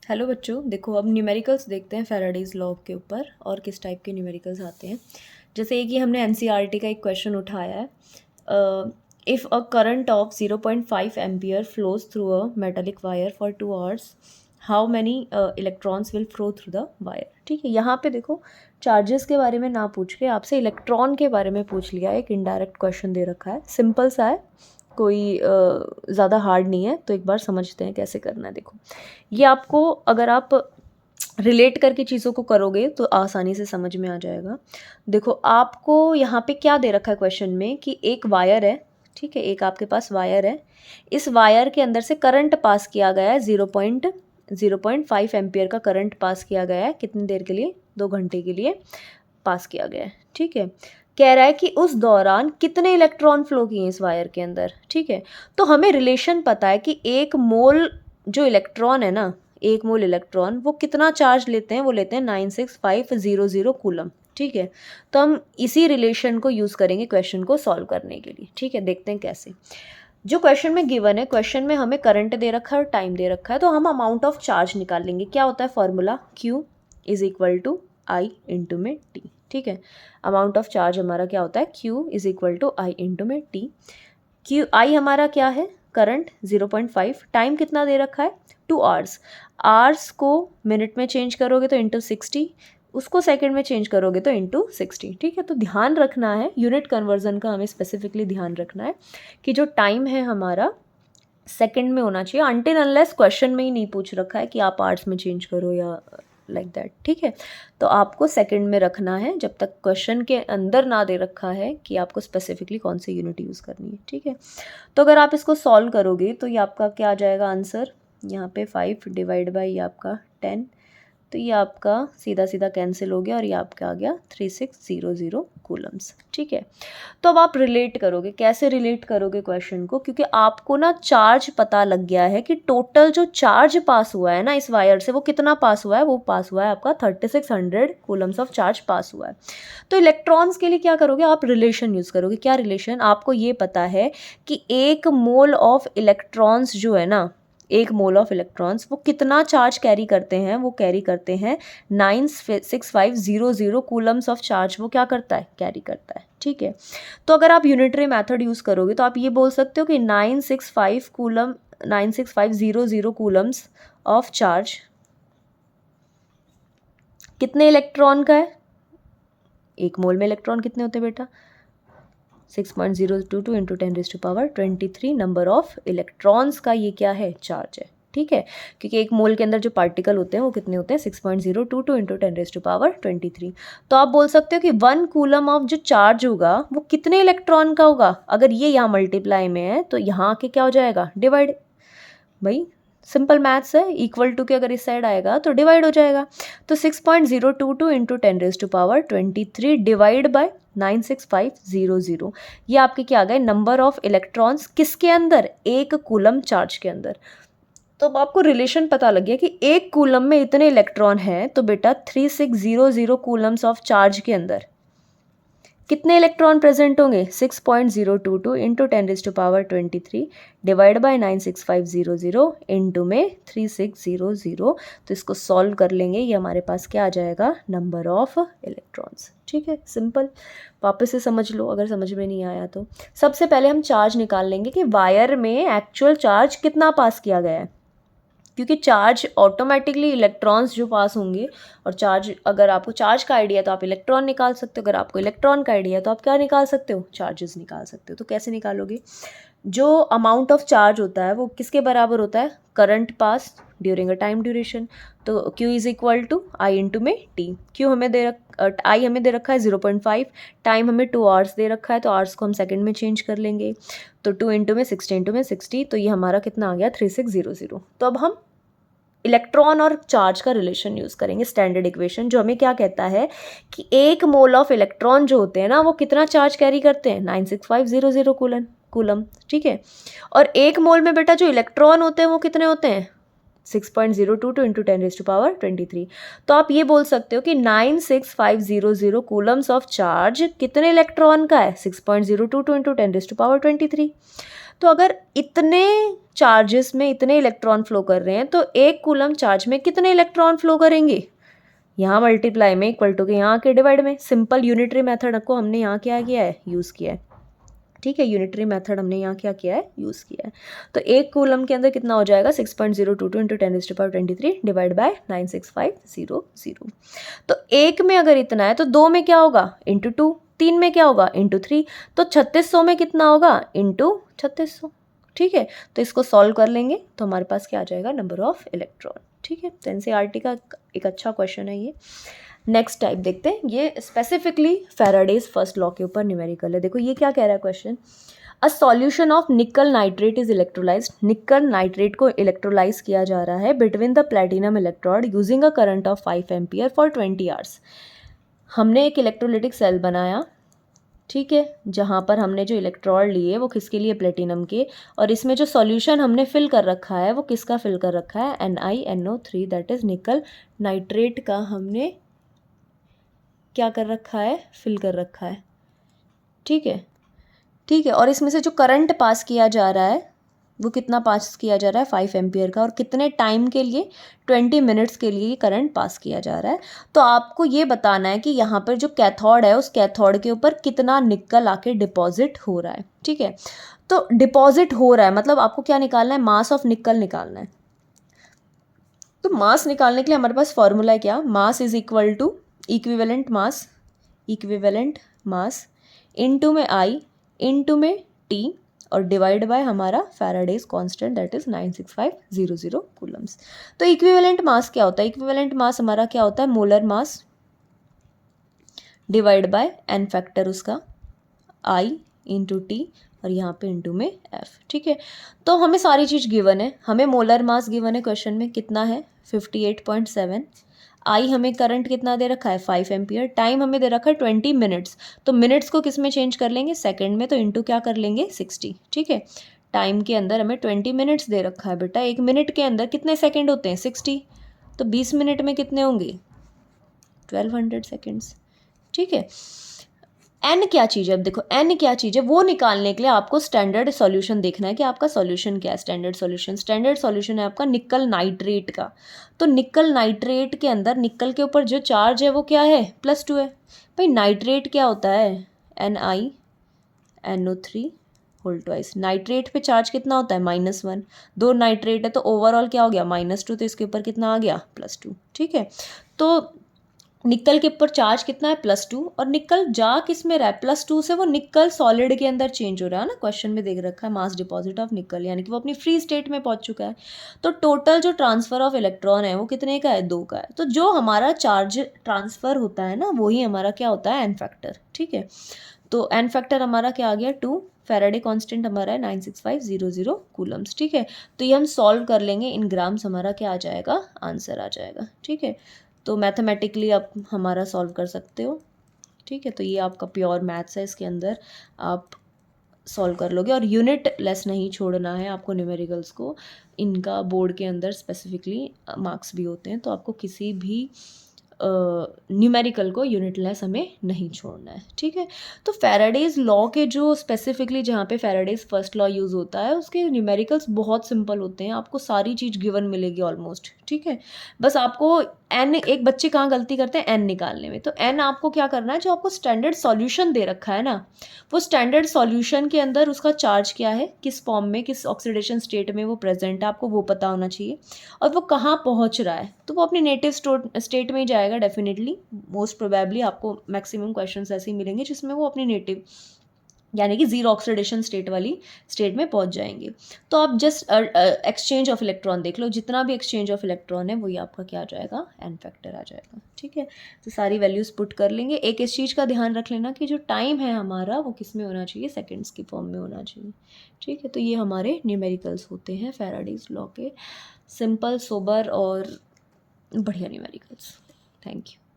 Hello बच्चों, देखो अब न्यूमेरिकल्स देखते हैं फैराडेज लॉ के ऊपर और किस टाइप के न्यूमेरिकल्स आते हैं। जैसे एक ही हमने एनसीईआरटी का एक क्वेश्चन उठाया है। If a current of 0.5 ampere flows through a metallic wire for 2 hours, how many electrons will flow through the wire. ठीक है, यहाँ पे देखो चार्जेस के बारे में ना पूछ के आपसे इलेक्ट्रॉन के बारे में पूछ लिया है। एक इनडायरेक्ट क्वेश्चन दे रखा है, सिंपल सा है, कोई ज़्यादा हार्ड नहीं है। तो एक बार समझते हैं कैसे करना है। देखो ये आपको अगर आप रिलेट करके चीज़ों को करोगे तो आसानी से समझ में आ जाएगा। देखो आपको यहाँ पे क्या दे रखा है क्वेश्चन में कि एक वायर है, ठीक है, एक आपके पास वायर है। इस वायर के अंदर से करंट पास किया गया है, 0.5 एम्पियर का करंट पास किया गया है। कितनी देर के लिए? 2 घंटे के लिए पास किया गया है। ठीक है, कह रहा है कि उस दौरान कितने इलेक्ट्रॉन फ्लो किए इस वायर के अंदर। ठीक है, तो हमें रिलेशन पता है कि एक मोल जो इलेक्ट्रॉन है ना, एक मोल इलेक्ट्रॉन वो कितना चार्ज लेते हैं? वो लेते हैं 96500 कूलम। ठीक है, तो हम इसी रिलेशन को यूज़ करेंगे क्वेश्चन को सॉल्व करने के लिए। ठीक है, देखते हैं कैसे। जो क्वेश्चन में गिवन है, क्वेश्चन में हमें करंट दे रखा है और टाइम दे रखा है, तो हम अमाउंट ऑफ चार्ज निकाल लेंगे। क्या होता है formula? Q is equal to I into में टी। ठीक है, अमाउंट ऑफ चार्ज हमारा क्या होता है? Q is equal to I into में टी। Q आई हमारा क्या है? करंट 0.5। टाइम कितना दे रखा है? 2 आवर्स। आवर्स को मिनट में चेंज करोगे तो इंटू 60, उसको सेकंड में चेंज करोगे तो इंटू 60। ठीक है, तो ध्यान रखना है, यूनिट कन्वर्जन का हमें स्पेसिफिकली ध्यान रखना है कि जो टाइम है हमारा सेकंड में होना चाहिए, अनटिल अनलेस क्वेश्चन में ही नहीं पूछ रखा है कि आप आवर्स में चेंज करो या लाइक दैट। ठीक है, तो आपको सेकंड में रखना है जब तक क्वेश्चन के अंदर ना दे रखा है कि आपको स्पेसिफिकली कौन सी यूनिट यूज़ करनी है। ठीक है, तो अगर आप इसको सॉल्व करोगे तो ये आपका क्या आ जाएगा आंसर? यहाँ पे 5 डिवाइड बाई ये आपका 10, तो ये आपका सीधा सीधा कैंसिल हो गया और ये आपका आ गया 3600 कूलम्स। ठीक है, तो अब आप रिलेट करोगे। कैसे रिलेट करोगे क्वेश्चन को? क्योंकि आपको ना चार्ज पता लग गया है कि टोटल जो चार्ज पास हुआ है ना इस वायर से, वो कितना पास हुआ है? वो पास हुआ है आपका 3600 कूलम्स ऑफ चार्ज पास हुआ है। तो इलेक्ट्रॉन्स के लिए क्या करोगे? आप रिलेशन यूज़ करोगे। क्या रिलेशन? आपको ये पता है कि एक मोल ऑफ इलेक्ट्रॉन्स जो है ना, एक मोल ऑफ इलेक्ट्रॉन्स वो कितना चार्ज कैरी करते हैं? वो कैरी करते हैं 96500 कूलम्स ऑफ चार्ज। वो क्या करता है? कैरी करता है। ठीक है, तो अगर आप यूनिटरी मेथड यूज़ करोगे तो आप ये बोल सकते हो कि 96500 कूलम्स ऑफ चार्ज कितने इलेक्ट्रॉन का है? एक मोल में इलेक्ट्रॉन कितने होते हैं बेटा? 6.022 इंटू 10⁻23 नंबर ऑफ इलेक्ट्रॉन्स का ये क्या है? चार्ज है। ठीक है, क्योंकि एक मोल के अंदर जो पार्टिकल होते हैं वो कितने होते हैं? 6.022 इंटू 10⁻23। तो आप बोल सकते हो कि 1 कूलम ऑफ जो चार्ज होगा वो कितने इलेक्ट्रॉन का होगा? अगर ये यहाँ मल्टीप्लाई में है तो यहाँ के क्या हो जाएगा? डिवाइड। भाई सिंपल मैथ्स है, इक्वल टू के अगर इस साइड आएगा तो डिवाइड हो जाएगा। तो 6.022 इंटू 10⁻23 डिवाइड बाय 96500, ये आपके क्या आ गए? नंबर ऑफ इलेक्ट्रॉन्स किसके अंदर? एक कूलम चार्ज के अंदर। तो अब आपको रिलेशन पता लग गया कि एक कूलम में इतने इलेक्ट्रॉन हैं, तो बेटा 3600 कूलम्स ऑफ चार्ज के अंदर कितने इलेक्ट्रॉन प्रेजेंट होंगे? 6.022 इंटू 10⁻23 डिवाइड बाय 96500 इंटू में 3600। तो इसको सॉल्व कर लेंगे, ये हमारे पास क्या आ जाएगा? Number of electrons. ठीक है, सिंपल। वापस से समझ लो अगर समझ में नहीं आया तो। सबसे पहले हम चार्ज निकाल लेंगे कि वायर में एक्चुअल चार्ज कितना पास किया गया है, क्योंकि चार्ज ऑटोमेटिकली इलेक्ट्रॉन्स जो पास होंगे, और चार्ज अगर आपको चार्ज का आइडिया है तो आप इलेक्ट्रॉन निकाल सकते हो, अगर आपको इलेक्ट्रॉन का आइडिया है तो आप क्या निकाल सकते हो? चार्जेस निकाल सकते हो। तो कैसे निकालोगे? जो अमाउंट ऑफ चार्ज होता है वो किसके बराबर होता है? Current pass during a time duration. तो Q is equal to I into में टी। Q हमें आई हमें दे रखा है 0.5, टाइम हमें 2 आवर्स दे रखा है, तो आवर्स को हम सेकंड में चेंज कर लेंगे। तो 2 इंटू में 60 इंटू में 60, तो ये हमारा कितना आ गया? 3600। तो अब हम इलेक्ट्रॉन और चार्ज का रिलेशन यूज़ करेंगे, स्टैंडर्ड इक्वेशन, जो हमें क्या कहता है कि एक मोल ऑफ इलेक्ट्रॉन जो होते हैं ना वो कितना चार्ज कैरी करते हैं? 96500 कूलम। ठीक है, और एक मोल में बेटा जो इलेक्ट्रॉन होते हैं वो कितने होते हैं? 6.022 इंटू 10⁻23। तो आप ये बोल सकते हो कि 96500 कूलम्स ऑफ चार्ज कितने इलेक्ट्रॉन का है? 6.022 इंटू 10⁻23। तो अगर इतने चार्जेस में इतने इलेक्ट्रॉन फ्लो कर रहे हैं तो 1 कूलम चार्ज में कितने इलेक्ट्रॉन फ्लो करेंगे, यहाँ मल्टीप्लाई में इक्वल टू के यहाँ के डिवाइड में। सिंपल यूनिटरी मेथड को हमने यहाँ क्या किया है, यूज़ किया है। ठीक है, यूनिटरी मेथड हमने यहाँ क्या किया है, यूज़ किया है। तो 1 कूलम के अंदर कितना हो जाएगा, 6.022 इंटू 10⁻23 डिवाइड बाय 96500। तो 1 में अगर इतना है तो 2 में क्या होगा, इंटू 2, 3 में क्या होगा, इंटू 3, तो 3600 में कितना होगा, इंटू 3600। ठीक है, तो इसको सॉल्व कर लेंगे तो हमारे पास क्या आ जाएगा, नंबर ऑफ इलेक्ट्रॉन। ठीक है, तो एनसीईआरटी का एक अच्छा क्वेश्चन है ये। नेक्स्ट टाइप देखते हैं, ये स्पेसिफिकली फैराडेज फर्स्ट लॉ के ऊपर न्यूमेरिकल है। देखो ये क्या कह रहा है क्वेश्चन, अ सॉल्यूशन ऑफ निकल नाइट्रेट इज इलेक्ट्रोलाइज्ड। निकल नाइट्रेट को इलेक्ट्रोलाइज किया जा रहा है between the platinum electrode using a current of 5 ampere for 20 hours. हमने एक इलेक्ट्रोलिटिक सेल बनाया, ठीक है, जहाँ पर हमने जो इलेक्ट्रोड लिए वो किसके लिए, प्लेटिनम के, और इसमें जो सॉल्यूशन हमने फिल कर रखा है वो किसका फिल कर रखा है, NiNO3, दैट इज निकल नाइट्रेट का हमने क्या कर रखा है, फिल कर रखा है। ठीक है, ठीक है, और इसमें से जो करंट पास किया जा रहा है वो कितना पास किया जा रहा है, 5 एम्पियर का, और कितने टाइम के लिए, 20 मिनट्स के लिए करंट पास किया जा रहा है। तो आपको ये बताना है कि यहाँ पर जो कैथोड है उस कैथोड के ऊपर कितना निकल आके डिपॉजिट हो रहा है। ठीक है, तो डिपॉजिट हो रहा है मतलब आपको क्या निकालना है, मास ऑफ निकल निकालना है। तो मास निकालने के लिए हमारे पास फॉर्मूला है क्या, mass is equal to equivalent mass into में आई इनटू में टी और डिवाइड बाय हमारा Faraday's constant that is 96500 coulombs. तो इक्विवेलेंट मास क्या होता है, इक्विवेलेंट मास हमारा क्या होता है, molar mass divide by n factor उसका आई इंटू टी और यहाँ पे इंटू में एफ। ठीक है, तो हमें सारी चीज़ गिवन है, हमें मोलर मास गिवन है क्वेश्चन में कितना है 58.7, आई हमें करंट कितना दे रखा है 5 एम्पियर, टाइम हमें दे रखा है 20 मिनट्स, तो मिनट्स को किस में चेंज कर लेंगे, सेकंड में, तो इंटू क्या कर लेंगे 60। ठीक है, टाइम के अंदर हमें 20 मिनट्स दे रखा है बेटा, 1 मिनट के अंदर कितने सेकेंड होते हैं 60, तो 20 मिनट में कितने होंगे 1200 सेकेंड्स। ठीक है, एन क्या चीज़ है, अब देखो एन क्या चीज़ है, वो निकालने के लिए आपको स्टैंडर्ड सॉल्यूशन देखना है कि आपका सॉल्यूशन क्या है। स्टैंडर्ड सॉल्यूशन है आपका निकल नाइट्रेट का। तो निकल नाइट्रेट के अंदर निकल के ऊपर जो चार्ज है वो क्या है, +2 है। भाई नाइट्रेट क्या होता है, NiNO3 होल ट्वाइस। नाइट्रेट पे चार्ज कितना होता है -1, 2 नाइट्रेट है तो ओवरऑल क्या हो गया -2, तो इसके ऊपर कितना आ गया +2। ठीक है, तो निकल के ऊपर चार्ज कितना है +2, और निकल जा किस में रहा है, +2 से वो निकल सॉलिड के अंदर चेंज हो रहा है ना, क्वेश्चन में देख रखा है मास डिपॉजिट ऑफ निकल, यानी कि वो अपनी फ्री स्टेट में पहुंच चुका है। तो टोटल जो ट्रांसफर ऑफ इलेक्ट्रॉन है वो कितने का है, 2 का है। तो जो हमारा चार्ज ट्रांसफर होता है ना वही हमारा क्या होता है, एन फैक्टर। ठीक है, तो एन फैक्टर हमारा क्या आ गया 2, फैराडे कांस्टेंट हमारा है 96500 कूलम्स। ठीक है, तो ये हम सॉल्व कर लेंगे, इन ग्राम्स हमारा क्या आ जाएगा, आंसर आ जाएगा। ठीक है, तो मैथमेटिकली आप हमारा सॉल्व कर सकते हो। ठीक है, तो ये आपका प्योर मैथ्स है, इसके अंदर आप सॉल्व कर लोगे, और यूनिट लेस नहीं छोड़ना है आपको न्यूमेरिकल्स को। इनका बोर्ड के अंदर स्पेसिफिकली मार्क्स भी होते हैं, तो आपको किसी भी न्यूमेरिकल को यूनिटलेस हमें नहीं छोड़ना है। ठीक है, तो फैराडेज लॉ के जो स्पेसिफिकली जहाँ पे फैराडेज फर्स्ट लॉ यूज़ होता है उसके न्यूमेरिकल्स बहुत सिंपल होते हैं, आपको सारी चीज़ गिवन मिलेगी ऑलमोस्ट। ठीक है, बस आपको एन, एक बच्चे कहाँ गलती करते हैं एन निकालने में, तो एन आपको क्या करना है, जो आपको स्टैंडर्ड सॉल्यूशन दे रखा है ना, वो स्टैंडर्ड सॉल्यूशन के अंदर उसका चार्ज क्या है, किस फॉर्म में, किस ऑक्सीडेशन स्टेट में वो प्रेजेंट है, आपको वो पता होना चाहिए, और वो कहाँ पहुँच रहा है, तो वो अपनी नेटिव स्टेट में ही जाएगा डेफिनेटली। मोस्ट प्रोबेबली आपको मैक्सिमम क्वेश्चंस ऐसे ही मिलेंगे जिसमें वो अपनी नेटिव यानी कि जीरो ऑक्सीडेशन स्टेट वाली स्टेट में पहुंच जाएंगे। तो आप जस्ट एक्सचेंज ऑफ इलेक्ट्रॉन देख लो, जितना भी एक्सचेंज ऑफ इलेक्ट्रॉन है वही आपका क्या आ जाएगा, एन फैक्टर आ जाएगा। ठीक है, तो सारी वैल्यूज़ पुट कर लेंगे। एक इस चीज़ का ध्यान रख लेना कि जो टाइम है हमारा वो किस में होना चाहिए, सेकेंड्स की फॉर्म में होना चाहिए। ठीक है, तो ये हमारे न्यूमेरिकल्स होते हैं फैराडेज लॉ के, सिंपल, सोबर और बढ़िया न्यूमेरिकल्स। Thank you.